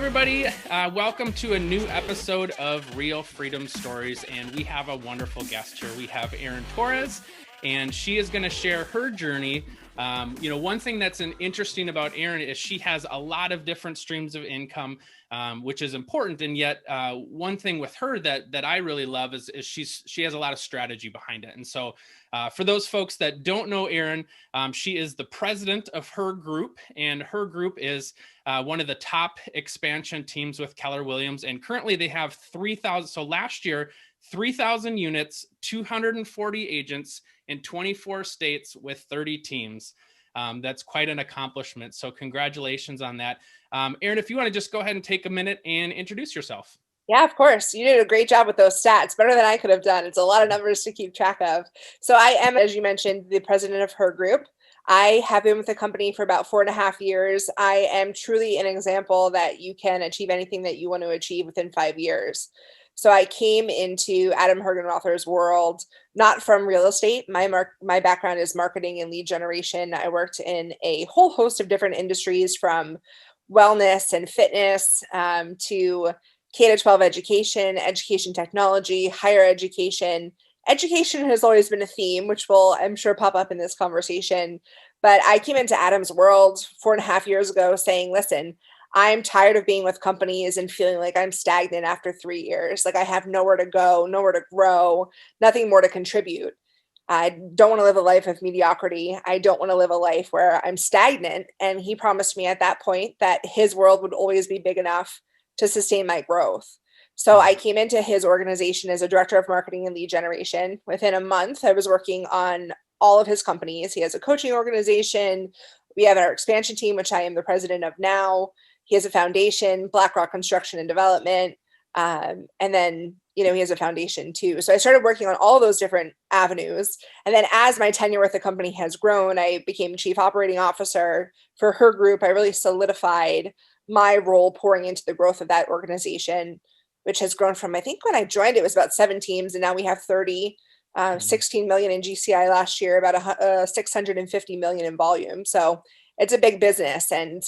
everybody. Welcome to a new episode of Real Freedom Stories, and we have a wonderful guest here. We have Erin Torres, and she is going to share her journey. One thing that's interesting about Erin is she has a lot of different streams of income, which is important. And yet one thing with her that I really love is she has a lot of strategy behind it. And so for those folks that don't know Erin, she is the president of Herg Group, and Herg Group is one of the top expansion teams with Keller Williams. And currently they have 3,000. So last year, 3,000 units, 240 agents in 24 states with 30 teams. That's quite an accomplishment. So congratulations on that. Erin, if you want to just go ahead and take a minute and introduce yourself. Yeah, of course. You did a great job with those stats, better than I could have done. It's a lot of numbers to keep track of. So I am, as you mentioned, the president of Herg Group. I have been with the company for about 4.5 years. I am truly an example that you can achieve anything that you want to achieve within 5 years. So I came into Adam Hergenrother's world, not from real estate. My background is marketing and lead generation. I worked in a whole host of different industries, from wellness and fitness to K-12 education technology, higher education. Education has always been a theme, which will, I'm sure, pop up in this conversation. But I came into Adam's world 4.5 years ago saying, listen, I'm tired of being with companies and feeling like I'm stagnant after 3 years. Like I have nowhere to go, nowhere to grow, nothing more to contribute. I don't want to live a life of mediocrity. I don't want to live a life where I'm stagnant. And he promised me at that point that his world would always be big enough to sustain my growth. So I came into his organization as a director of marketing and lead generation. Within a month, I was working on all of his companies. He has a coaching organization. We have our expansion team, which I am the president of now. He has a foundation, BlackRock Construction and Development. And then, he has a foundation too. So I started working on all those different avenues. And then as my tenure with the company has grown, I became chief operating officer for Herg Group. I really solidified my role pouring into the growth of that organization, which has grown from, I think when I joined, it was about 7 teams, and now we have 30, 16 million in GCI last year, about 650 million in volume. So it's a big business, and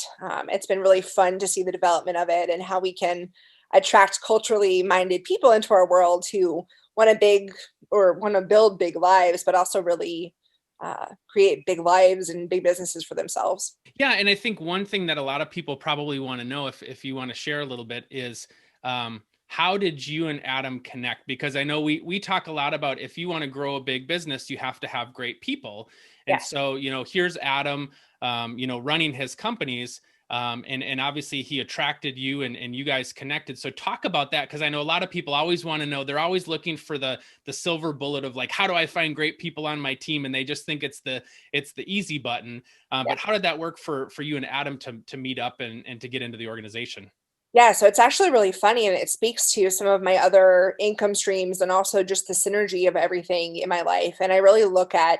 it's been really fun to see the development of it and how we can attract culturally minded people into our world who want to build big lives, but also really create big lives and big businesses for themselves. Yeah. And I think one thing that a lot of people probably want to know, if you want to share a little bit, is how did you and Adam connect? Because I know we talk a lot about, if you want to grow a big business, you have to have great people. And so, here's Adam, running his companies. And obviously he attracted you and you guys connected. So talk about that, because I know a lot of people always want to know, they're always looking for the silver bullet of like, how do I find great people on my team? And they just think it's the easy button. But how did that work for you and Adam to meet up and to get into the organization? Yeah, so it's actually really funny, and it speaks to some of my other income streams and also just the synergy of everything in my life. And I really look at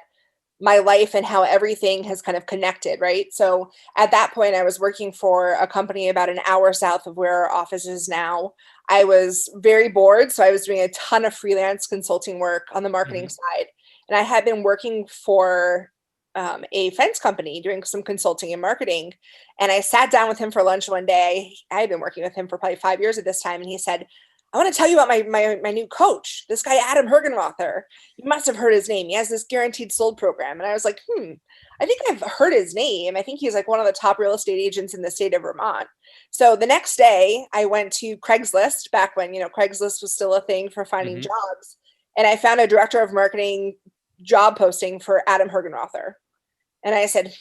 my life and how everything has kind of connected, right? So at that point, I was working for a company about an hour south of where our office is now. I was very bored, so I was doing a ton of freelance consulting work on the marketing side. And I had been working for a fence company doing some consulting and marketing. And I sat down with him for lunch one day. I had been working with him for probably 5 years at this time. And he said, I want to tell you about my new coach, this guy, Adam Hergenrother. You must have heard his name. He has this guaranteed sold program. And I was like, I think I've heard his name. I think he's like one of the top real estate agents in the state of Vermont. So the next day I went to Craigslist, back when, Craigslist was still a thing for finding jobs. And I found a director of marketing job posting for Adam Hergenrother. And I said,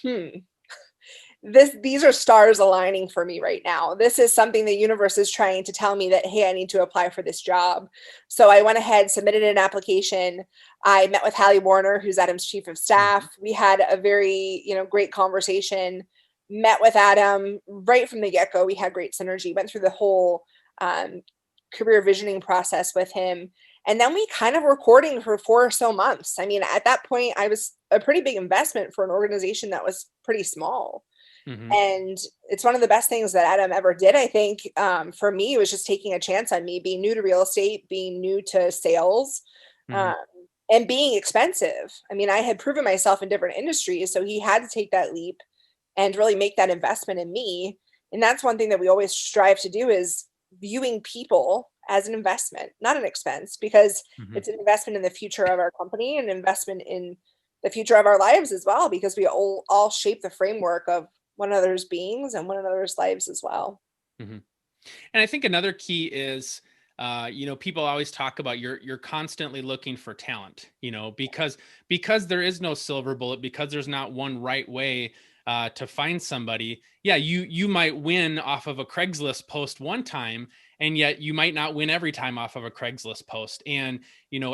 these are stars aligning for me right now. This is something the universe is trying to tell me that, hey, I need to apply for this job. So I went ahead, submitted an application. I met with Hallie Warner, who's Adam's chief of staff. We had a very, great conversation, met with Adam right from the get-go. We had great synergy, went through the whole career visioning process with him. And then we kind of were courting for 4 or so months. I mean, at that point, I was a pretty big investment for an organization that was pretty small. And it's one of the best things that Adam ever did, I think. For me, it was just taking a chance on me, being new to real estate, being new to sales, and being expensive. I mean, I had proven myself in different industries, so he had to take that leap and really make that investment in me And that's one thing that we always strive to do, is viewing people as an investment, not an expense, because Mhm. it's an investment in the future of our company and an investment in the future of our lives as well, because we all shape the framework of one another's beings and one another's lives as well. Mhm. And I think another key is, people always talk about you're constantly looking for talent, because there is no silver bullet, because there's not one right way to find somebody. Yeah, you might win off of a Craigslist post one time, and yet you might not win every time off of a Craigslist post. And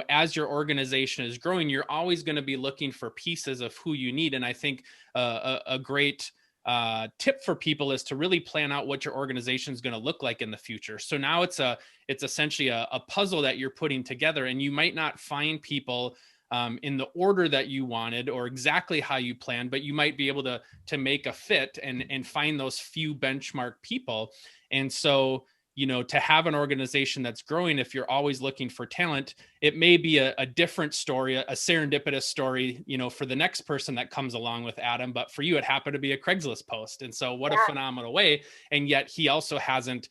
as your organization is growing, you're always going to be looking for pieces of who you need. And I think a great tip for people is to really plan out what your organization is going to look like in the future. So now it's essentially a puzzle that you're putting together, and you might not find people in the order that you wanted or exactly how you planned, but you might be able to make a fit and find those few benchmark people. And so to have an organization that's growing, if you're always looking for talent, it may be a different story, a serendipitous story, for the next person that comes along with Adam. But for you, it happened to be a Craigslist post. And so what a phenomenal way. And yet he also hasn't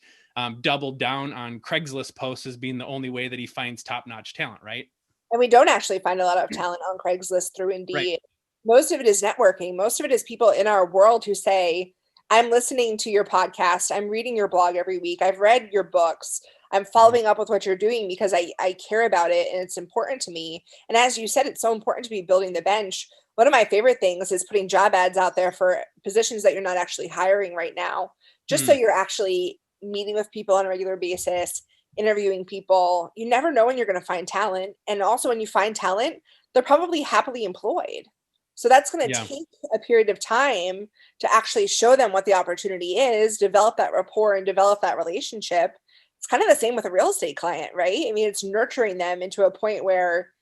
doubled down on Craigslist posts as being the only way that he finds top-notch talent, right? And we don't actually find a lot of talent on Craigslist through Right. Indeed. Most of it is networking. Most of it is people in our world who say, I'm listening to your podcast. I'm reading your blog every week. I've read your books. I'm Mhm. following up with what you're doing because I care about it and it's important to me. And as you said, it's so important to be building the bench. One of my favorite things is putting job ads out there for positions that you're not actually hiring right now, just so Hmm. you're actually meeting with people on a regular basis, interviewing people. You never know when you're going to find talent. And also, when you find talent, they're probably happily employed. So that's going to Yeah. take a period of time to actually show them what the opportunity is, develop that rapport and develop that relationship. It's kind of the same with a real estate client, right? I mean, it's nurturing them into a point where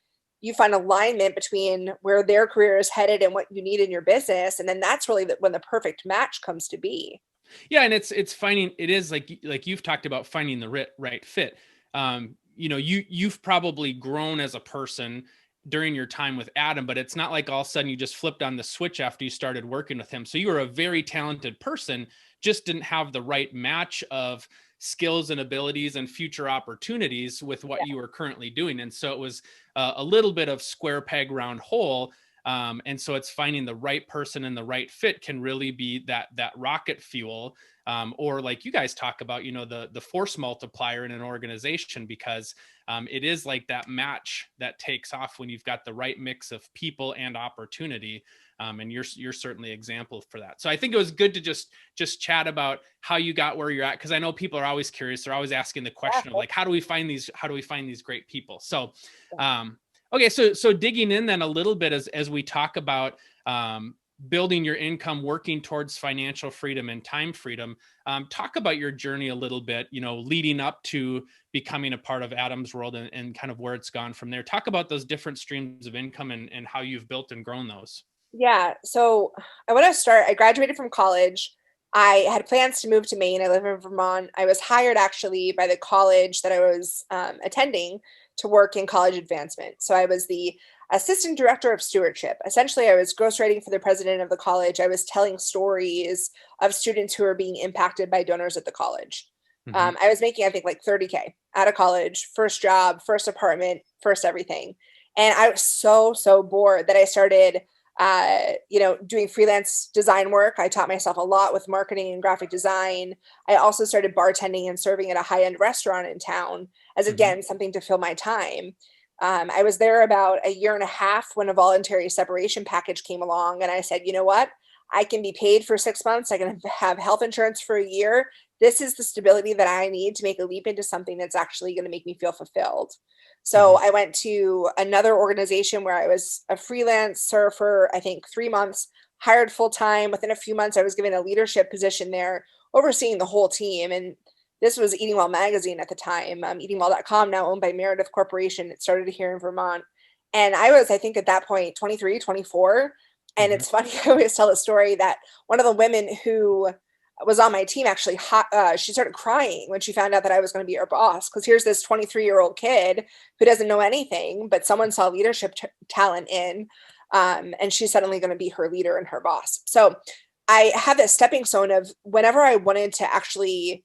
you find alignment between where their career is headed and what you need in your business. And then that's really when the perfect match comes to be. Yeah, and it's finding, it is like you've talked about finding the right fit. You've probably grown as a person during your time with Adam, but it's not like all of a sudden you just flipped on the switch after you started working with him. So you were a very talented person, just didn't have the right match of skills and abilities and future opportunities with what you were currently doing. And so it was a little bit of square peg round hole. And so it's finding the right person and the right fit can really be that rocket fuel, or like you guys talk about, the force multiplier in an organization, because it is like that match that takes off when you've got the right mix of people and opportunity. And you're certainly an example for that. So I think it was good to just chat about how you got where you're at, because I know people are always curious. They're always asking the question of like, how do we find these great people? So okay, so digging in then a little bit as we talk about building your income, working towards financial freedom and time freedom. Talk about your journey a little bit, leading up to becoming a part of Adam's world, and kind of where it's gone from there. Talk about those different streams of income and how you've built and grown those. Yeah. So I want to start. I graduated from college. I had plans to move to Maine. I live in Vermont. I was hired actually by the college that I was attending to work in college advancement. So I was the assistant director of stewardship. Essentially, I was ghostwriting for the president of the college. I was telling stories of students who were being impacted by donors at the college. Hmm. I was making, I think, like 30K out of college, first job, first apartment, first everything. And I was so bored that I started doing freelance design work. I taught myself a lot with marketing and graphic design. I also started bartending and serving at a high-end restaurant in town as, Hmm. again, something to fill my time. I was there about a year and a half when a voluntary separation package came along, and I said, you know what? I can be paid for 6 months. I can have health insurance for a year. This is the stability that I need to make a leap into something that's actually going to make me feel fulfilled. So Hmm. I went to another organization where I was a freelancer for, I think, 3 months, hired full time. Within a few months, I was given a leadership position there, overseeing the whole team. And this was Eating Well magazine at the time, eatingwell.com, now owned by Meredith Corporation. It started here in Vermont. And I was, I think, at that point, 23, 24. And Hmm. it's funny, I always tell the story that one of the women who was on my team actually, she started crying when she found out that I was going to be her boss. Because here's this 23-year-old kid who doesn't know anything, but someone saw leadership talent in, and she's suddenly going to be her leader and her boss. So I had that stepping stone of whenever I wanted to actually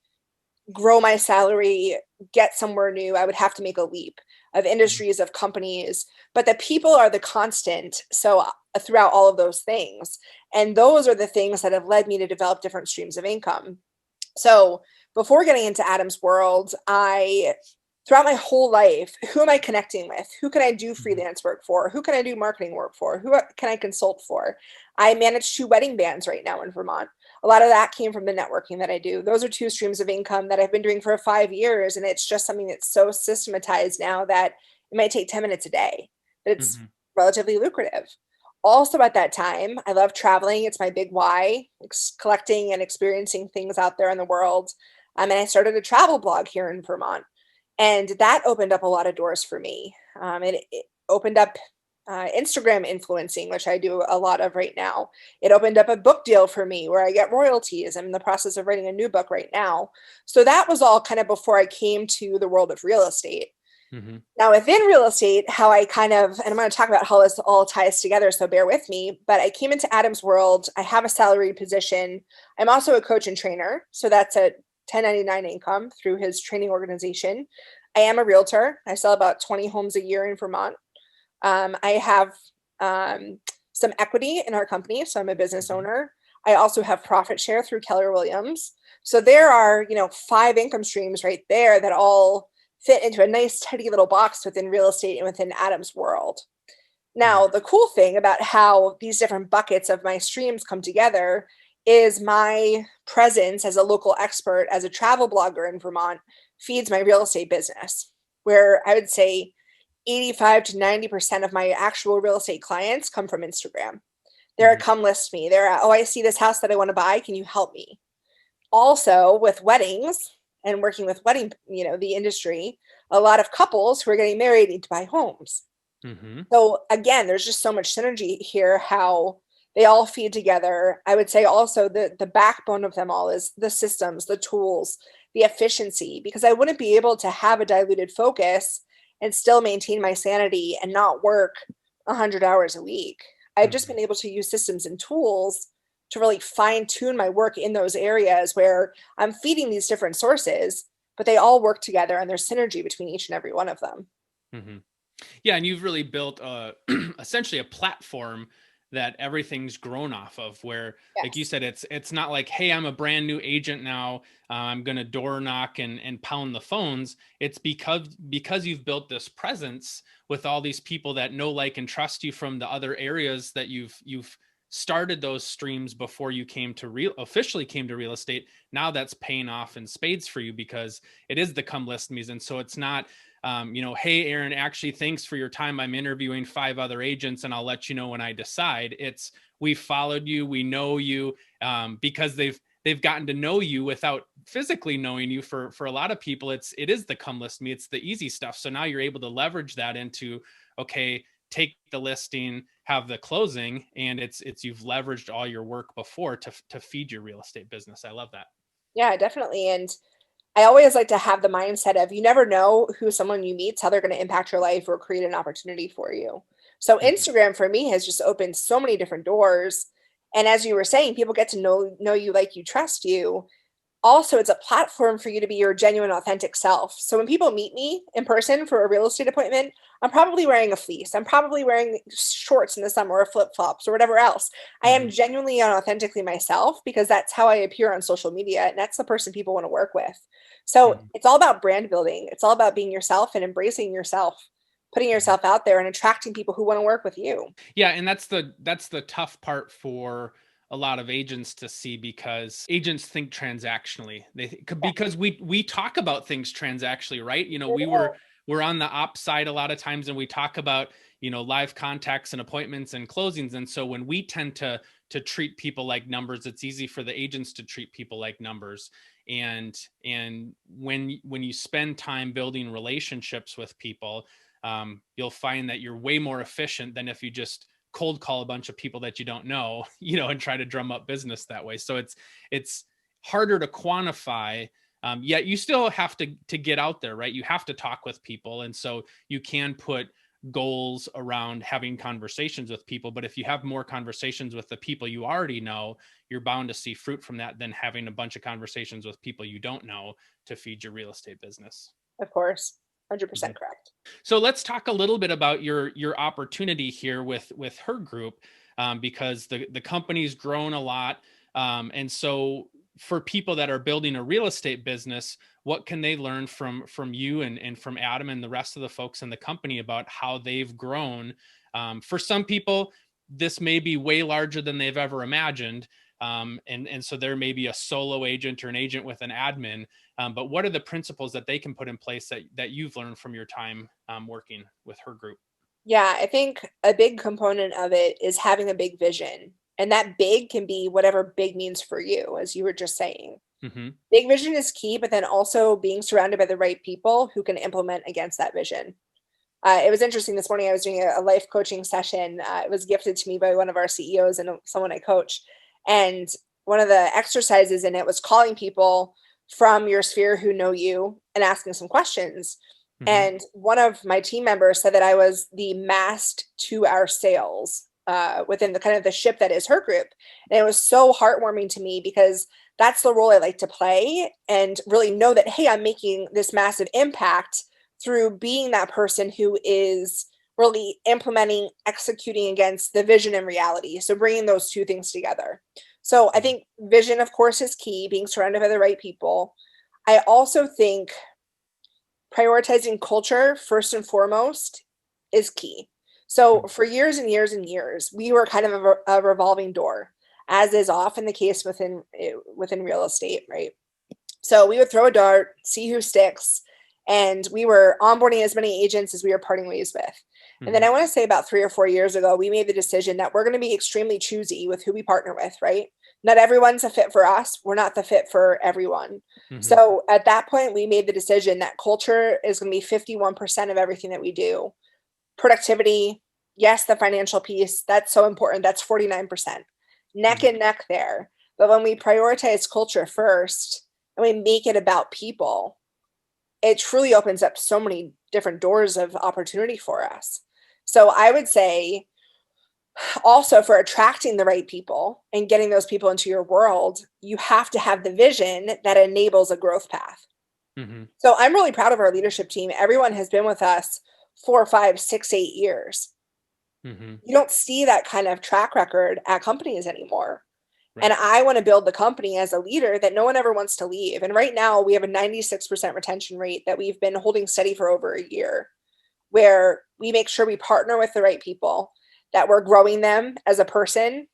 grow my salary, get somewhere new, I would have to make a leap of industries, of companies, but the people are the constant. So throughout all of those things, and those are the things that have led me to develop different streams of income. So before getting into Adam's world, throughout my whole life, who am I connecting with? Who can I do freelance work for? Who can I do marketing work for? Who can I consult for? I manage 2 wedding bands right now in Vermont. A lot of that came from the networking that I do. Those are 2 streams of income that I've been doing for 5 years. And it's just something that's so systematized now that it might take 10 minutes a day, but it's relatively lucrative. Also, at that time, I love traveling. It's my big why, collecting and experiencing things out there in the world. And I started a travel blog here in Vermont. And that opened up a lot of doors for me. It opened up Instagram influencing, which I do a lot of right now. It opened up a book deal for me where I get royalties. I'm in the process of writing a new book right now. So that was all kind of before I came to the world of real estate. Now, within real estate, how I and I'm going to talk about how this all ties together, so bear with me, but I came into Adam's world. I have a salary position. I'm also a coach and trainer. So that's a 1099 income through his training organization. I am a realtor. I sell about 20 homes a year in Vermont. I have some equity in our company, so I'm a business owner. I also have profit share through Keller Williams. So there are, 5 income streams right there that all fit into a nice, tidy little box within real estate and within Adam's world. Now, the cool thing about how these different buckets of my streams come together is my presence as a local expert, as a travel blogger in Vermont, feeds my real estate business, where I would say 85 to 90% of my actual real estate clients come from Instagram. They're come list me. They're, oh, I see this house that I want to buy. Can you help me? Also, with weddings and working with the industry, a lot of couples who are getting married need to buy homes. So again, there's just so much synergy here, how they all feed together. I would say also the backbone of them all is the systems, the tools, the efficiency, because I wouldn't be able to have a diluted focus and still maintain my sanity and not work 100 hours a week. I've just been able to use systems and tools to really fine tune my work in those areas where I'm feeding these different sources, but they all work together and there's synergy between each and every one of them. Yeah, and you've really built essentially a platform that everything's grown off of, where, like you said, it's not like, hey, I'm a brand new agent now, I'm going to door knock and pound the phones. It's because you've built this presence with all these people that know, like, and trust you from the other areas that you've started those streams before you officially came to real estate. Now that's paying off in spades for you, because it is the come list me. And so it's not, hey, Erin, actually, thanks for your time. I'm interviewing 5 other agents and I'll let you know when I decide. It's, we followed you, we know you, because they've gotten to know you without physically knowing you. For a lot of people, it is the come list me. It's the easy stuff. So now you're able to leverage that into, okay, take the listing, have the closing, and it's you've leveraged all your work before to feed your real estate business. I love that. Yeah, definitely. And I always like to have the mindset of, you never know who someone you meet, how they're going to impact your life or create an opportunity for you. So Instagram for me has just opened so many different doors. And as you were saying, people get to know you, like you, trust you. Also, it's a platform for you to be your genuine, authentic self. So when people meet me in person for a real estate appointment, I'm probably wearing a fleece. I'm probably wearing shorts in the summer or flip-flops or whatever else. I am genuinely and authentically myself, because that's how I appear on social media. And that's the person people want to work with. So it's all about brand building. It's all about being yourself and embracing yourself, putting yourself out there and attracting people who want to work with you. Yeah. And that's the tough part for a lot of agents to see, because agents think transactionally. Because we talk about things transactionally, right? We're on the op side a lot of times, and we talk about, live contacts and appointments and closings. And so when we tend to treat people like numbers, it's easy for the agents to treat people like numbers. And when you spend time building relationships with people, you'll find that you're way more efficient than if you just cold call a bunch of people that you don't know, and try to drum up business that way. So it's harder to quantify, yet you still have to get out there, right? You have to talk with people. And so you can put goals around having conversations with people. But if you have more conversations with the people you already know, you're bound to see fruit from that than having a bunch of conversations with people you don't know to feed your real estate business. Of course. 100% correct. So let's talk a little bit about your opportunity here with Herg Group, because the company's grown a lot. And so for people that are building a real estate business, what can they learn from you and from Adam and the rest of the folks in the company about how they've grown? For some people, this may be way larger than they've ever imagined. And so there may be a solo agent or an agent with an admin. But what are the principles that they can put in place that you've learned from your time working with Herg Group? Yeah, I think a big component of it is having a big vision. And that big can be whatever big means for you, as you were just saying. Mm-hmm. Big vision is key, but then also being surrounded by the right people who can implement against that vision. It was interesting this morning. I was doing a life coaching session. It was gifted to me by one of our CEOs and someone I coach. And one of the exercises in it was calling people from your sphere who know you and asking some questions. Mm-hmm. And one of my team members said that I was the mast to our sales within the kind of the ship that is Herg Group. And it was so heartwarming to me because that's the role I like to play and really know that, hey, I'm making this massive impact through being that person who is really implementing, executing against the vision and reality. So bringing those two things together. So I think vision, of course, is key, being surrounded by the right people. I also think prioritizing culture first and foremost is key. So for years and years and years, we were kind of a revolving door, as is often the case within real estate, right? So we would throw a dart, see who sticks, and we were onboarding as many agents as we were parting ways with. Mm-hmm. And then I want to say about 3 or 4 years ago, we made the decision that we're going to be extremely choosy with who we partner with, right? Not everyone's a fit for us. We're not the fit for everyone. Mm-hmm. So at that point, we made the decision that culture is going to be 51% of everything that we do. Productivity, yes, the financial piece, that's so important. That's 49%. Neck mm-hmm. and neck there. But when we prioritize culture first and we make it about people, it truly opens up so many different doors of opportunity for us. So I would say also for attracting the right people and getting those people into your world, you have to have the vision that enables a growth path. Mm-hmm. So I'm really proud of our leadership team. Everyone has been with us 4, 5, 6, 8 years. Mm-hmm. You don't see that kind of track record at companies anymore. Right. And I want to build the company as a leader that no one ever wants to leave. And right now we have a 96% retention rate that we've been holding steady for over a year, where we make sure we partner with the right people, that we're growing them as a person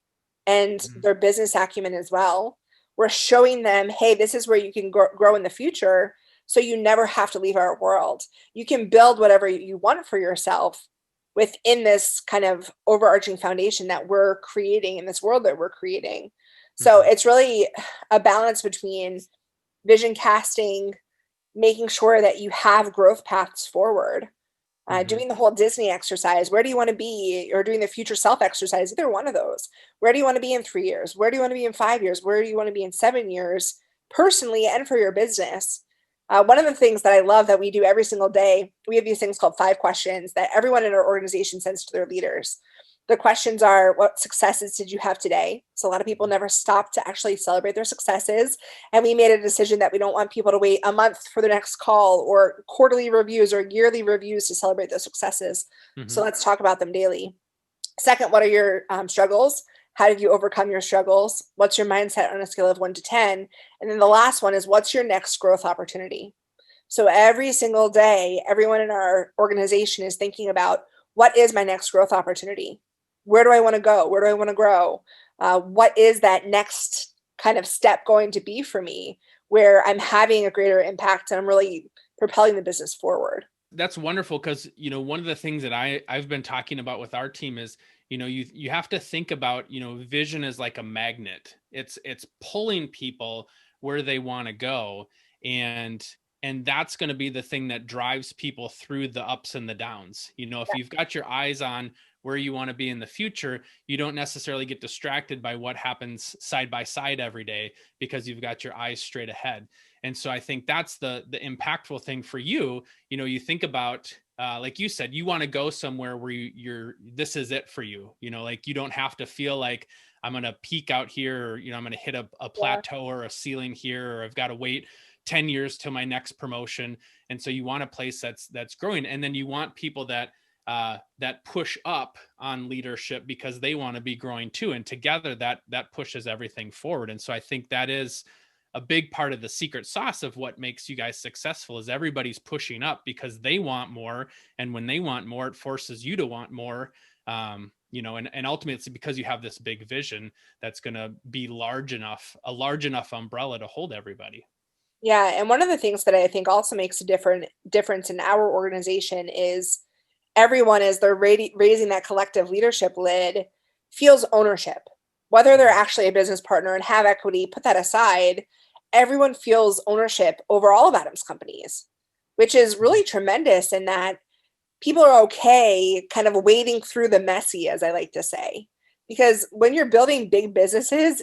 and mm-hmm. their business acumen as well. We're showing them, hey, this is where you can grow in the future. So you never have to leave our world. You can build whatever you want for yourself within this kind of overarching foundation that we're creating in this world that we're creating. So it's really a balance between vision casting, making sure that you have growth paths forward, doing the whole Disney exercise. Where do you want to be? Or doing the future self exercise, either one of those. Where do you want to be in 3 years? Where do you want to be in 5 years? Where do you want to be in 7 years, personally and for your business? One of the things that I love that we do every single day, we have these things called 5 questions that everyone in our organization sends to their leaders. The questions are, what successes did you have today? So a lot of people never stop to actually celebrate their successes. And we made a decision that we don't want people to wait a month for the next call or quarterly reviews or yearly reviews to celebrate those successes. Mm-hmm. So let's talk about them daily. Second, what are your struggles? How did you overcome your struggles? What's your mindset on a scale of 1 to 10? And then the last one is, what's your next growth opportunity? So every single day, everyone in our organization is thinking about, what is my next growth opportunity? Where do I want to go? Where do I want to grow? What is that next kind of step going to be for me where I'm having a greater impact and I'm really propelling the business forward? That's wonderful because, one of the things that I've been talking about with our team is, you have to think about, vision is like a magnet. It's pulling people where they want to go. And that's going to be the thing that drives people through the ups and the downs. If you've got your eyes on where you want to be in the future, you don't necessarily get distracted by what happens side by side every day because you've got your eyes straight ahead. And so I think that's the impactful thing for you. You know, you think about, like you said, you want to go somewhere where this is it for you. You know, like you don't have to feel like I'm going to peak out here, or, you know, I'm going to hit a plateau or a ceiling here, or I've got to wait 10 years till my next promotion. And so you want a place that's growing. And then you want people that push up on leadership because they want to be growing too. And together that pushes everything forward. And so I think that is a big part of the secret sauce of what makes you guys successful, is everybody's pushing up because they want more. And when they want more, it forces you to want more. You know, and ultimately it's because you have this big vision that's going to be a large enough umbrella to hold everybody. Yeah. And one of the things that I think also makes a difference in our organization is everyone, as they're raising that collective leadership lid, feels ownership. Whether they're actually a business partner and have equity, put that aside, everyone feels ownership over all of Adam's companies, which is really tremendous in that people are okay kind of wading through the messy, as I like to say. Because when you're building big businesses,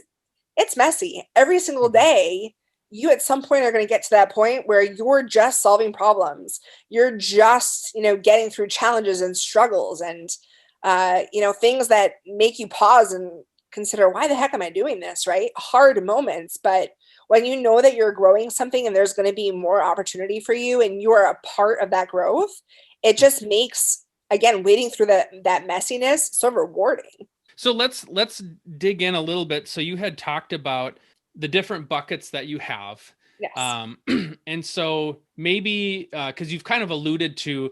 it's messy. Every single day, you at some point are going to get to that point where you're just solving problems. You're just, you know, getting through challenges and struggles and, you know, things that make you pause and consider, why the heck am I doing this, right? Hard moments. But when you know that you're growing something and there's going to be more opportunity for you and you are a part of that growth, it just makes, again, wading through that messiness so rewarding. So let's dig in a little bit. So you had talked about the different buckets that you have. Yes. And so maybe, cause you've kind of alluded to,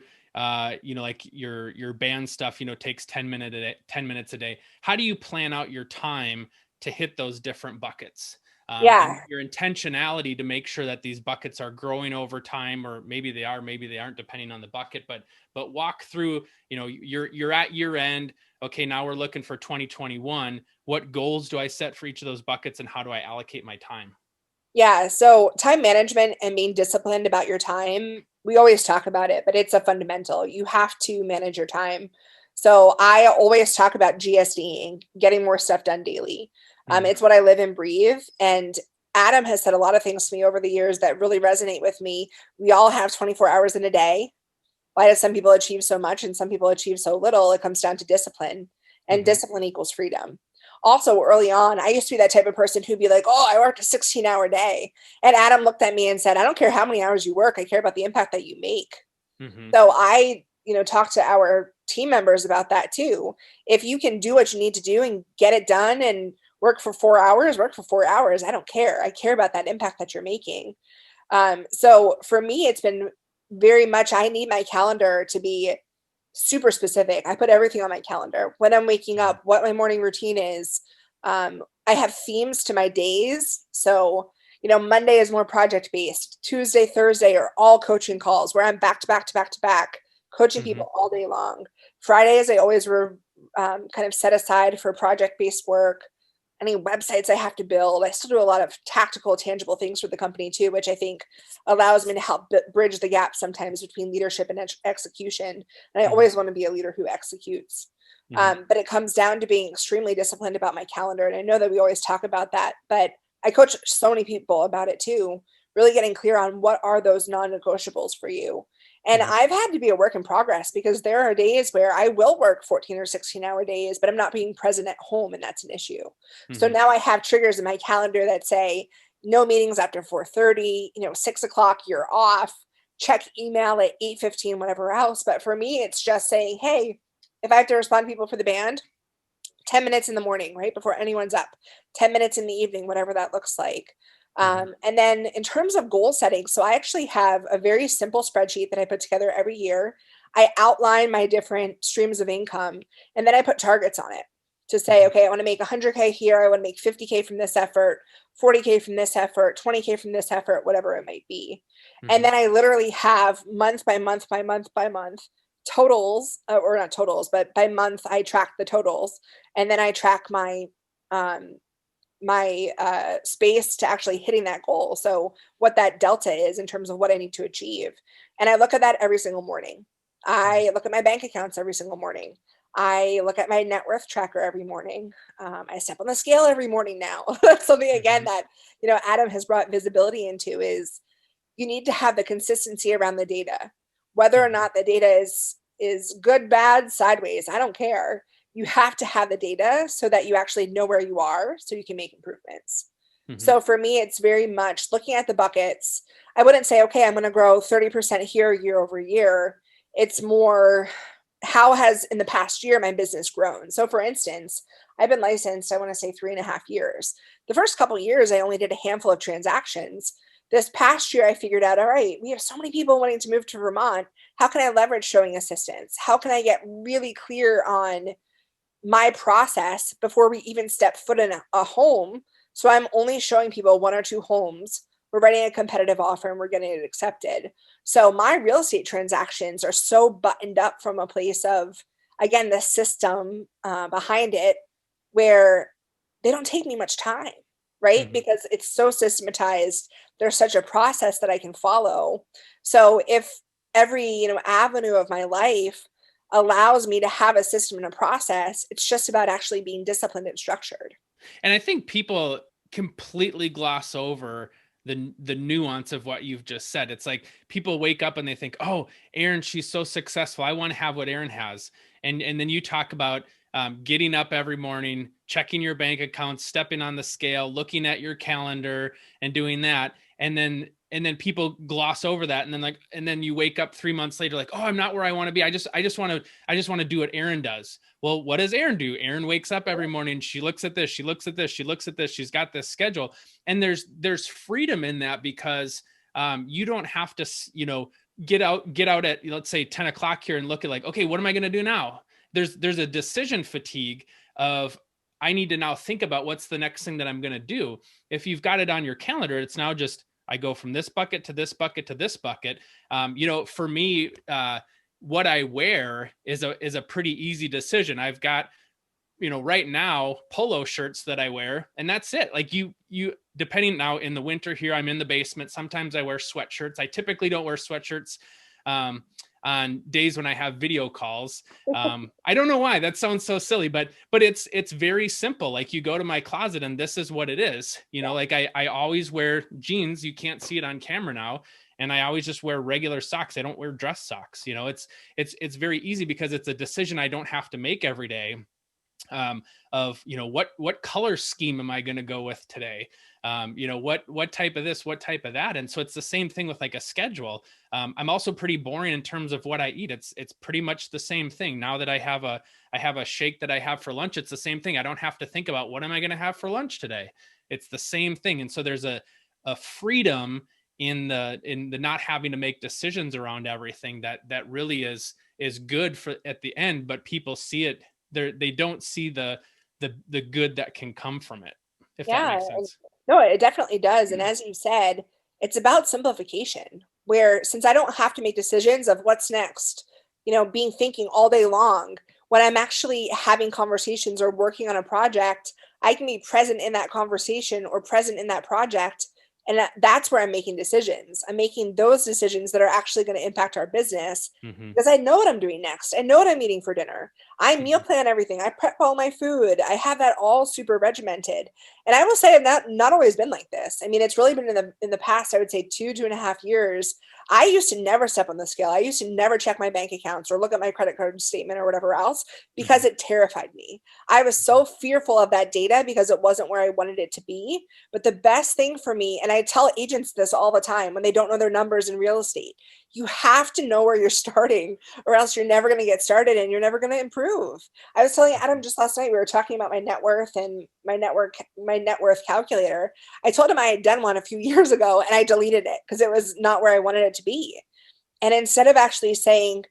you know, like your band stuff, you know, takes 10 minutes a day. How do you plan out your time to hit those different buckets? And your intentionality to make sure that these buckets are growing over time, or maybe they are, maybe they aren't, depending on the bucket, but walk through, you know, you're at year end. Okay, now we're looking for 2021. What goals do I set for each of those buckets, and how do I allocate my time? Yeah. So time management and being disciplined about your time, we always talk about it, but it's a fundamental. You have to manage your time. So I always talk about GSDing, getting more stuff done daily. It's what I live and breathe. And Adam has said a lot of things to me over the years that really resonate with me. We all have 24 hours in a day. Why do some people achieve so much and some people achieve so little? It comes down to discipline, and discipline equals freedom. Also, early on, I used to be that type of person who'd be like, oh, I worked a 16-hour day. And Adam looked at me and said, I don't care how many hours you work. I care about the impact that you make. So I, you know, talk to our team members about that too. If you can do what you need to do and get it done and work for 4 hours, work for 4 hours. I don't care. I care about that impact that you're making. So for me, it's been very much, I need my calendar to be super specific. I put everything on my calendar, when I'm waking up, what my morning routine is. I have themes to my days. So, you know, Monday is more project based. Tuesday, Thursday are all coaching calls where I'm back to back to back to back, coaching people all day long. Fridays, I always kind of set aside for project based work. Any websites I have to build. I still do a lot of tactical, tangible things for the company too, which I think allows me to help bridge the gap sometimes between leadership and execution. And I always want to be a leader who executes. But it comes down to being extremely disciplined about my calendar. And I know that we always talk about that, but I coach so many people about it too, really getting clear on what are those non-negotiables for you. And I've had to be a work in progress because there are days where I will work 14 or 16-hour days, but I'm not being present at home, and that's an issue. So now I have triggers in my calendar that say no meetings after 4:30, you know, 6 o'clock, you're off, check email at 8:15, whatever else. But for me, it's just saying, hey, if I have to respond to people for the band, 10 minutes in the morning, right before anyone's up, 10 minutes in the evening, whatever that looks like. And then in terms of goal setting, so I actually have a very simple spreadsheet that I put together every year. I outline my different streams of income, and then I put targets on it to say, okay, I want to make 100K here. I want to make 50K from this effort, 40K from this effort, 20K from this effort, whatever it might be. And then I literally have month by month by month by month totals, or not totals, but by month I track the totals, and then I track my space to actually hitting that goal. So what that delta is in terms of what I need to achieve. And I look at that every single morning. I look at my bank accounts every single morning. I look at my net worth tracker every morning. I step on the scale every morning now. That's something, again, that, Adam has brought visibility into, is you need to have the consistency around the data, whether or not the data is good, bad, sideways. I don't care. You have to have the data so that you actually know where you are so you can make improvements. So for me, it's very much looking at the buckets. I wouldn't say, okay, I'm going to grow 30% here year over year. It's more, how has in the past year my business grown? So for instance, I've been licensed, I want to say 3.5 years. The first couple of years, I only did a handful of transactions. This past year, I figured out, all right, we have so many people wanting to move to Vermont. How can I leverage showing assistance? How can I get really clear on my process before we even step foot in a home? So I'm only showing people 1 or 2 homes. We're writing a competitive offer and we're getting it accepted. So my real estate transactions are so buttoned up from a place of, again, the system behind it, where they don't take me much time, right? Because it's so systematized. There's such a process that I can follow. So if every, avenue of my life allows me to have a system and a process, it's just about actually being disciplined and structured. And I think people completely gloss over the nuance of what you've just said. It's like people wake up and they think, oh, Erin, she's so successful, I want to have what Erin has. And then you talk about getting up every morning, checking your bank account, stepping on the scale, looking at your calendar and doing that. And then people gloss over that. And then you wake up 3 months later, like, oh, I'm not where I want to be. I just want to do what Erin does. Well, what does Erin do? Erin wakes up every morning. She looks at this, she looks at this, she looks at this. She's got this schedule. And there's freedom in that, because you don't have to, get out at, let's say 10 o'clock here and look at like, okay, what am I going to do now? There's a decision fatigue of, I need to now think about what's the next thing that I'm going to do. If you've got it on your calendar, it's now just, I go from this bucket to this bucket to this bucket. For me, what I wear is a pretty easy decision. I've got, right now, polo shirts that I wear, and that's it. Like you depending, now in the winter here, I'm in the basement. Sometimes I wear sweatshirts. I typically don't wear sweatshirts on days when I have video calls. I don't know why that sounds so silly, but it's very simple. Like you go to my closet and this is what it is. Like I always wear jeans. You can't see it on camera now. And I always just wear regular socks. I don't wear dress socks. It's very easy because it's a decision I don't have to make every day. Of what color scheme am I going to go with today? What type of this, what type of that. And so it's the same thing with like a schedule. I'm also pretty boring in terms of what I eat. It's pretty much the same thing. Now that I have a shake that I have for lunch, it's the same thing. I don't have to think about what am I going to have for lunch today. It's the same thing. And so there's a freedom in the not having to make decisions around everything that really is good for at the end, but people see it. They don't see the good that can come from it, if that makes sense. No, it definitely does. And as you said, it's about simplification, where since I don't have to make decisions of what's next, being thinking all day long, when I'm actually having conversations or working on a project, I can be present in that conversation or present in that project. And that's where I'm making decisions. I'm making those decisions that are actually going to impact our business, because I know what I'm doing next. I know what I'm eating for dinner. I meal plan everything. I prep all my food. I have that all super regimented. And I will say I've not always been like this. I mean, it's really been in the past, I would say 2.5 years. I used to never step on the scale. I used to never check my bank accounts or look at my credit card statement or whatever else, because it terrified me. I was so fearful of that data because it wasn't where I wanted it to be. But the best thing for me, and I tell agents this all the time when they don't know their numbers in real estate, you have to know where you're starting, or else you're never going to get started and you're never going to improve. I was telling Adam just last night, we were talking about my net worth and my net worth calculator. I told him I had done one a few years ago and I deleted it because it was not where I wanted it to be. And instead of actually saying,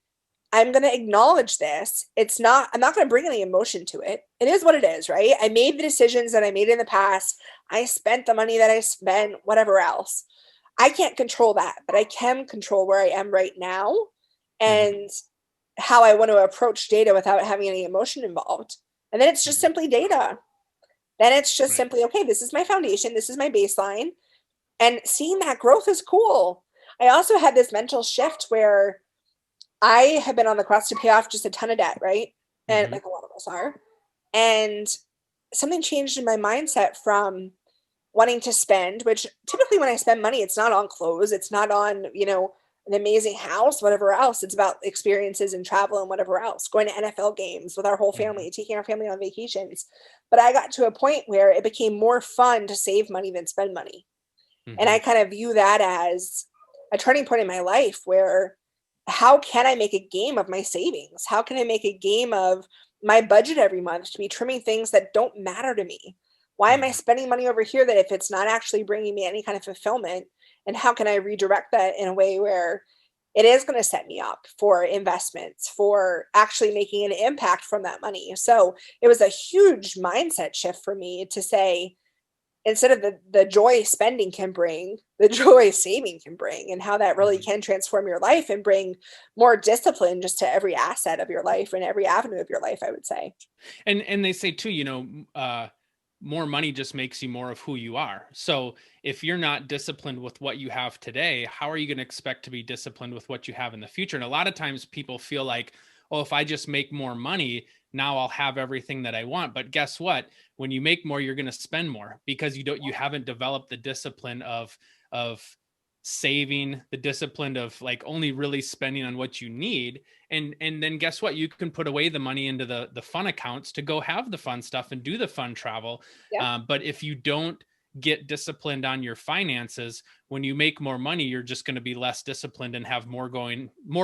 I'm going to acknowledge this, I'm not going to bring any emotion to it. It is what it is, right? I made the decisions that I made in the past. I spent the money that I spent, whatever else. I can't control that, but I can control where I am right now and how I want to approach data without having any emotion involved. And then it's just simply data. Then it's just simply, okay, this is my foundation. This is my baseline. And seeing that growth is cool. I also had this mental shift where I have been on the quest to pay off just a ton of debt, right? and Mm-hmm. like a lot of us are. And something changed in my mindset from wanting to spend, which typically when I spend money, it's not on clothes, it's not on, an amazing house, whatever else. It's about experiences and travel and whatever else, going to NFL games with our whole Mm-hmm. family, taking our family on vacations. But I got to a point where it became more fun to save money than spend money. And Mm-hmm. I kind of view that as a turning point in my life where how can I make a game of my savings? How can I make a game of my budget every month to be trimming things that don't matter to me? Why am I Mm-hmm. spending money over here that if it's not actually bringing me any kind of fulfillment? And how can I redirect that in a way where it is going to set me up for investments, for actually making an impact from that money? So it was a huge mindset shift for me to say, instead of the joy spending can bring, the joy saving can bring, and how that really Mm-hmm. can transform your life and bring more discipline just to every asset of your life and every avenue of your life, I would say. And they say too, more money just makes you more of who you are. So if you're not disciplined with what you have today, how are you going to expect to be disciplined with what you have in the future? And a lot of times people feel like, oh, if I just make more money, now I'll have everything that I want. But guess what? When you make more, you're going to spend more because you haven't developed the discipline of saving, the discipline of like only really spending on what you need. And then guess what? You can put away the money into the fun accounts to go have the fun stuff and do the fun travel. Yeah. But if you don't get disciplined on your finances, when you make more money, you're just going to be less disciplined and have more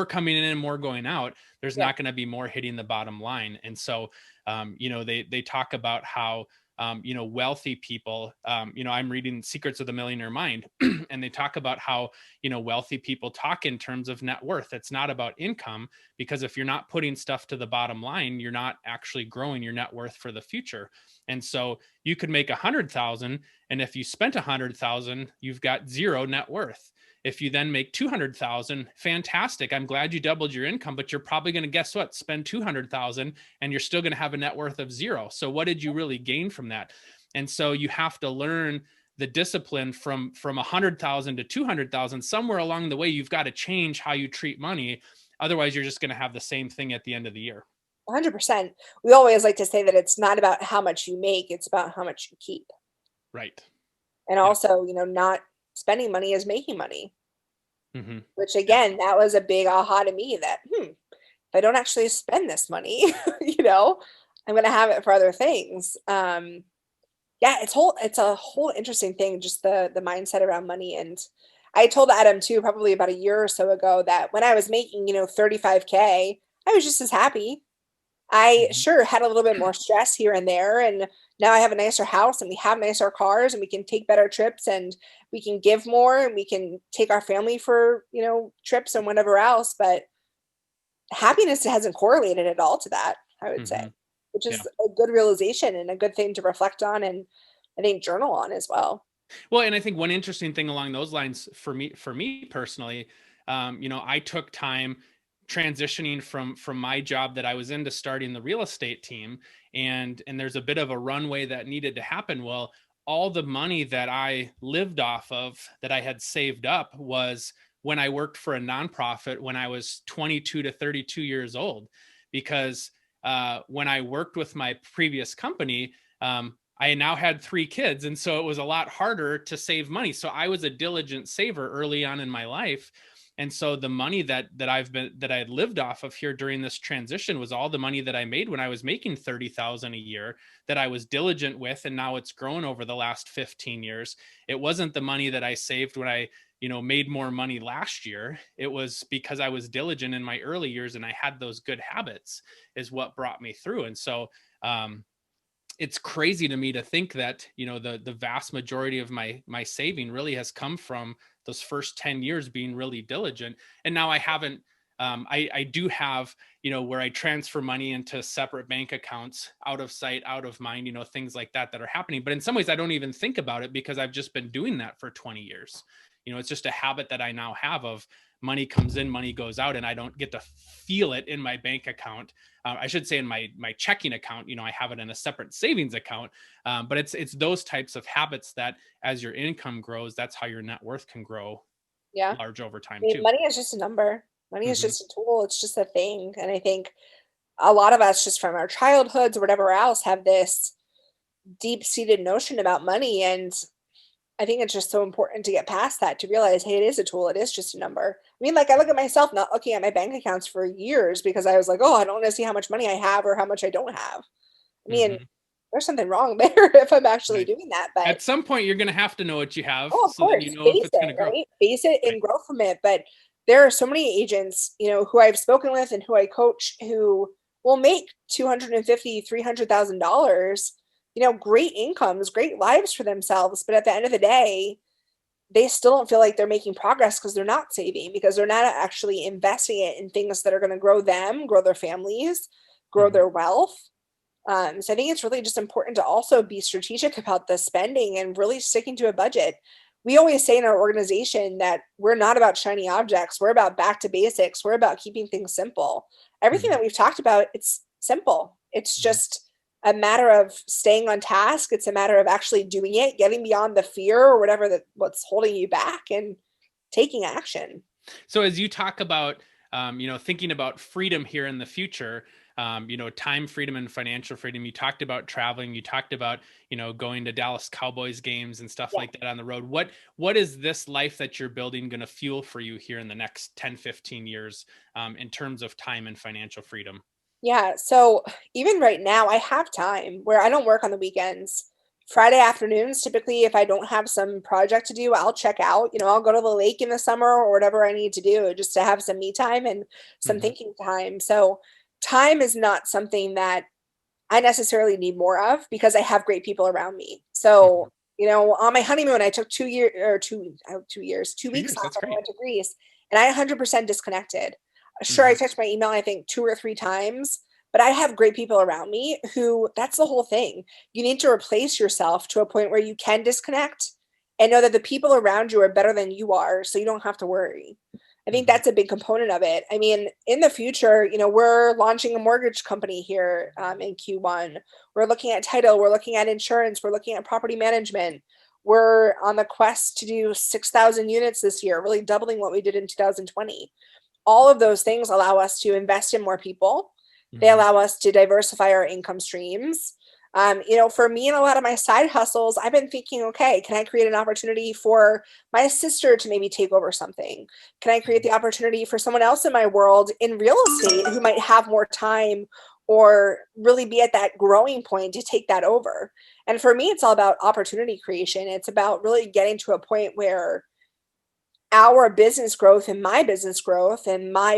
coming in and more going out. There's Yeah. not going to be more hitting the bottom line. And so, they talk about how, wealthy people, I'm reading Secrets of the Millionaire Mind, and they talk about how, wealthy people talk in terms of net worth. It's not about income, because if you're not putting stuff to the bottom line, you're not actually growing your net worth for the future. And so you could make 100,000, and if you spent 100,000, you've got zero net worth. If you then make 200,000, fantastic. I'm glad you doubled your income, but you're probably going to, guess what, spend 200,000 and you're still going to have a net worth of zero. So what did you really gain from that? And so you have to learn the discipline from 100,000 to 200,000. Somewhere along the way, you've got to change how you treat money. Otherwise, you're just going to have the same thing at the end of the year. 100%. We always like to say that it's not about how much you make, it's about how much you keep. Right. And Yep. also, not spending money is making money, Mm-hmm. which Yep. again, that was a big aha to me that, if I don't actually spend this money, I'm going to have it for other things. Yeah, it's a whole interesting thing, just the mindset around money. And I told Adam too, probably about a year or so ago, that when I was making, 35K, I was just as happy. I Mm-hmm. sure had a little bit more stress here and there, and now I have a nicer house and we have nicer cars and we can take better trips and we can give more and we can take our family for, trips and whatever else, but happiness hasn't correlated at all to that, I would say, Mm-hmm. which Yeah. is a good realization and a good thing to reflect on and I think journal on as well. Well, and I think one interesting thing along those lines for me personally, I took time transitioning from my job that I was in to starting the real estate team, and there's a bit of a runway that needed to happen. Well, all the money that I lived off of that I had saved up was when I worked for a nonprofit when I was 22 to 32 years old, because when I worked with my previous company, I now had 3 kids. And so it was a lot harder to save money. So I was a diligent saver early on in my life. And so the money that I had lived off of here during this transition was all the money that I made when I was making 30,000 a year that I was diligent with. And now it's grown over the last 15 years. It wasn't the money that I saved when I, made more money last year. It was because I was diligent in my early years and I had those good habits is what brought me through. And so, it's crazy to me to think that the vast majority of my saving really has come from those first 10 years being really diligent. And now I haven't, I do have, where I transfer money into separate bank accounts, out of sight, out of mind, things like that are happening. But in some ways I don't even think about it because I've just been doing that for 20 years. It's just a habit that I now have of money comes in, money goes out, and I don't get to feel it in my bank account. I should say in my checking account. I have it in a separate savings account. But it's those types of habits that, as your income grows, that's how your net worth can grow Yeah. large over I time mean, too. money is just a number. Money is Hmm. just a tool. It's just a thing. And I think a lot of us just from our childhoods or whatever else have this deep-seated notion about money. And I think it's just so important to get past that, to realize, hey, it is a tool. It is just a number. I mean, like I look at myself not looking at my bank accounts for years because I was like, oh, I don't want to see how much money I have or how much I don't have. I mean, Hmm. there's something wrong there if I'm actually Right. doing that. But At some point, you're going to have to know what you have oh, of so that you course, know if face it's going it, to grow. right? Face it Right. and grow from it. But there are so many agents, who I've spoken with and who I coach who will make $250,000, $300,000, great incomes, great lives for themselves. But at the end of the day, they still don't feel like they're making progress because they're not saving, because they're not actually investing it in things that are going to grow them, grow their families, grow Hmm. their wealth. So I think it's really just important to also be strategic about the spending and really sticking to a budget. We always say in our organization that we're not about shiny objects. We're about back to basics. We're about keeping things simple. Everything Hmm. that we've talked about, it's simple. It's Hmm. just a matter of staying on task. It's a matter of actually doing it, getting beyond the fear or whatever what's holding you back, and taking action. So as you talk about, thinking about freedom here in the future, time freedom and financial freedom, you talked about traveling, you talked about, going to Dallas Cowboys games and stuff Yeah. like that on the road. What is this life that you're building going to fuel for you here in the next 10, 15 years, in terms of time and financial freedom? Yeah, so even right now, I have time where I don't work on the weekends. Friday afternoons, typically, if I don't have some project to do, I'll check out. I'll go to the lake in the summer or whatever I need to do just to have some me time and some Hmm. thinking time. So, time is not something that I necessarily need more of because I have great people around me. Hmm. So, on my honeymoon, I took 2 year or 2 years, 2 weeks 2 years. off, That's and I great. went to Greece, and I 100% disconnected. Sure, I Hmm. checked my email, I think 2 or 3 times, but I have great people around me who, that's the whole thing. You need to replace yourself to a point where you can disconnect and know that the people around you are better than you are, so you don't have to worry. I think Hmm. that's a big component of it. I mean, in the future, we're launching a mortgage company here in Q1. We're looking at title, we're looking at insurance, we're looking at property management. We're on the quest to do 6,000 units this year, really doubling what we did in 2020. All of those things allow us to invest in more people. They Hmm. allow us to diversify our income streams. For me and a lot of my side hustles, I've been thinking, okay, can I create an opportunity for my sister to maybe take over something? Can I create the opportunity for someone else in my world in real estate who might have more time or really be at that growing point to take that over? And for me, it's all about opportunity creation. It's about really getting to a point where our business growth and my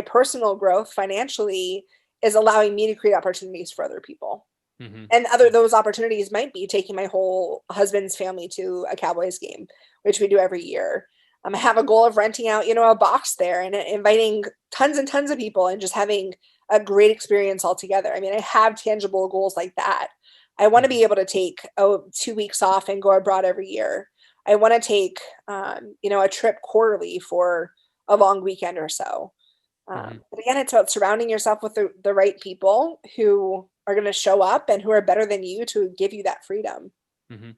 personal growth financially is allowing me to create opportunities for other people. Hmm. And those opportunities might be taking my whole husband's family to a Cowboys game, which we do every year. I have a goal of renting out, a box there and inviting tons and tons of people and just having a great experience all together. I mean, I have tangible goals like that. I want to Hmm. be able to take 2 weeks off and go abroad every year. I want to take, a trip quarterly for a long weekend or so. Hmm. But again, it's about surrounding yourself with the right people who are going to show up and who are better than you to give you that freedom. Hmm.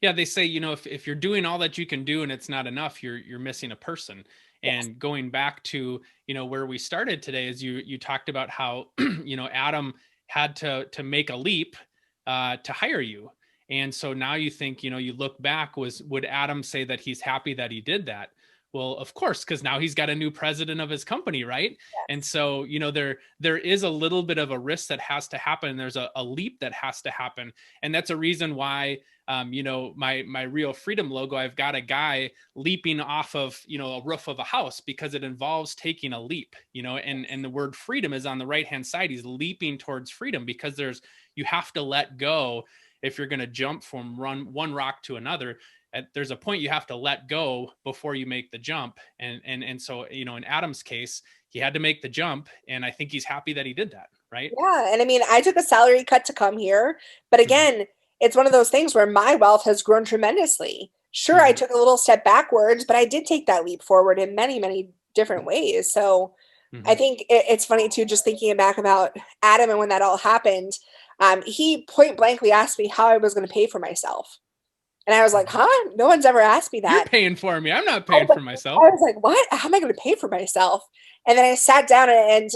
Yeah, they say, if you're doing all that you can do and it's not enough, you're missing a person. Yes. And going back to, where we started today is you talked about how, Adam had to make a leap to hire you. And so now you think, you look back, would Adam say that he's happy that he did that? Well, of course, because now he's got a new president of his company, right? And Yes. so, there is a little bit of a risk that has to happen. There's a leap that has to happen. And that's a reason why my Real Freedom logo, I've got a guy leaping off of, a roof of a house because it involves taking a leap, and the word freedom is on the right hand side. He's leaping towards freedom because you have to let go if you're going to jump from one rock to another. There's a point you have to let go before you make the jump. And so, in Adam's case, he had to make the jump. And I think he's happy that he did that. Right. Yeah. And I mean, I took a salary cut to come here, but Hmm. again, it's one of those things where my wealth has grown tremendously. Sure, I Hmm. took a little step backwards, but I did take that leap forward in many, many different ways. So I Hmm. think it's funny too, just thinking back about Adam and when that all happened. He point blankly asked me how I was going to pay for myself. And I was like, huh? No one's ever asked me You're that. paying for me. I'm not paying for myself. I was like, what? How am I going to pay for myself? And then I sat down and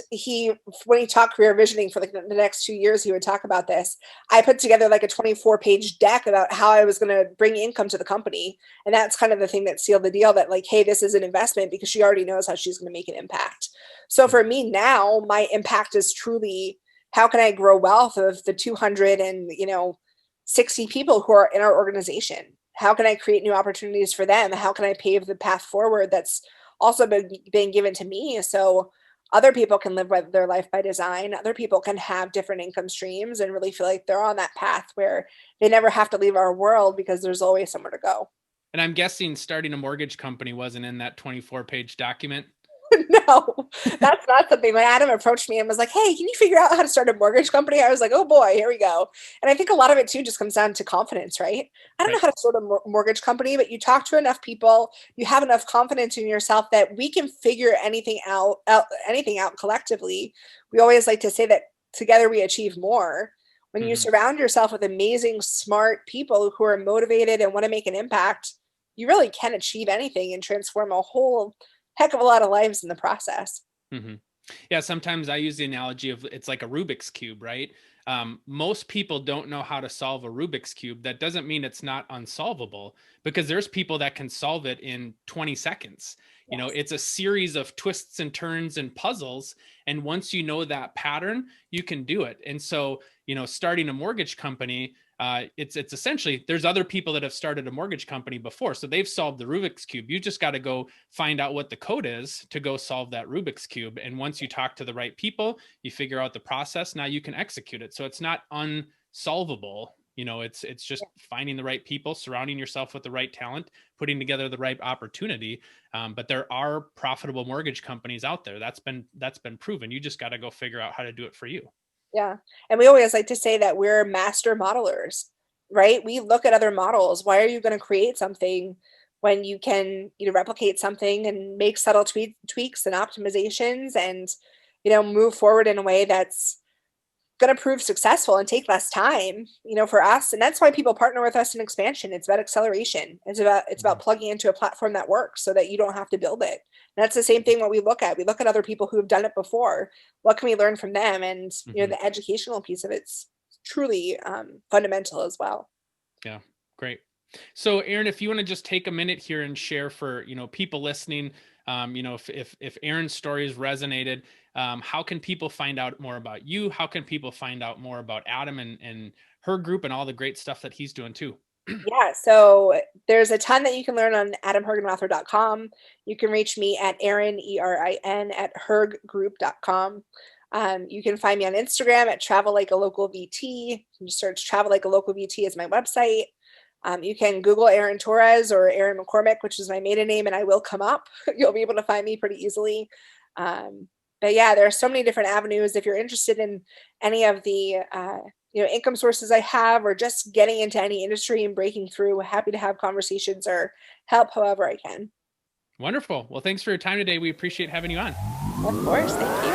when he talked career visioning for like the next 2 years, he would talk about this. I put together like a 24-page deck about how I was going to bring income to the company. And that's kind of the thing that sealed the deal, that like, hey, this is an investment, because she already knows how she's going to make an impact. So for me now, my impact is truly, how can I grow wealth of the 260 people who are in our organization? How can I create new opportunities for them? How can I pave the path forward that's also been given to me, so other people can live their life by design? Other people can have different income streams and really feel like they're on that path where they never have to leave our world, because there's always somewhere to go. And I'm guessing starting a mortgage company wasn't in that 24-page document. No, that's not something. When Adam approached me and was like, hey, can you figure out how to start a mortgage company? I was like, oh boy, here we go. And I think a lot of it too just comes down to confidence, right? I don't know how to start a mortgage company, but you talk to enough people, you have enough confidence in yourself that we can figure anything out collectively. We always like to say that together we achieve more. When you surround yourself with amazing, smart people who are motivated and want to make an impact, you really can achieve anything and transform a whole heck of a lot of lives in the process. Yeah, sometimes I use the analogy of it's like a Rubik's Cube, right? Most people don't know how to solve a Rubik's Cube. That doesn't mean it's not unsolvable, because there's people that can solve it in 20 seconds. You know, it's a series of twists and turns and puzzles. And once you know that pattern, you can do it. And so, you know, starting a mortgage company, it's essentially, there's other people that have started a mortgage company before, so they've solved the Rubik's Cube. You just got to go find out what the code is to go solve that Rubik's Cube. And once you talk to the right people, you figure out the process, now you can execute it. So it's not unsolvable. You know, it's just finding the right people, surrounding yourself with the right talent, putting together the right opportunity. But there are profitable mortgage companies out there. That's been proven. You just got to go figure out how to do it for you. Yeah. And we always like to say that we're master modelers, right? We look at other models. Why are you going to create something when you can, replicate something and make subtle tweaks and optimizations and, move forward in a way that's going to prove successful and take less time, for us. And that's why people partner with us in expansion. It's about acceleration. It's about plugging into a platform that works so that you don't have to build it. And that's the same thing what we look at. We look at other people who have done it before. What can we learn from them? And, the educational piece of it's truly fundamental as well. Yeah, great. So Erin, if you want to just take a minute here and share for, people listening, if Erin's stories resonated, how can people find out more about you? How can people find out more about Adam and Herg Group and all the great stuff that he's doing too? Yeah, so there's a ton that you can learn on adamhergenrother.com. You can reach me at Erin, ERIN, at herggroup.com. You can find me on Instagram at Travel Like a Local VT. You can just search Travel Like a Local VT as my website. You can Google Erin Torres or Erin McCormick, which is my maiden name, and I will come up. You'll be able to find me pretty easily. But yeah, there are so many different avenues. If you're interested in any of the income sources I have, or just getting into any industry and breaking through, happy to have conversations or help however I can. Wonderful. Well, thanks for your time today. We appreciate having you on. Of course. Thank you.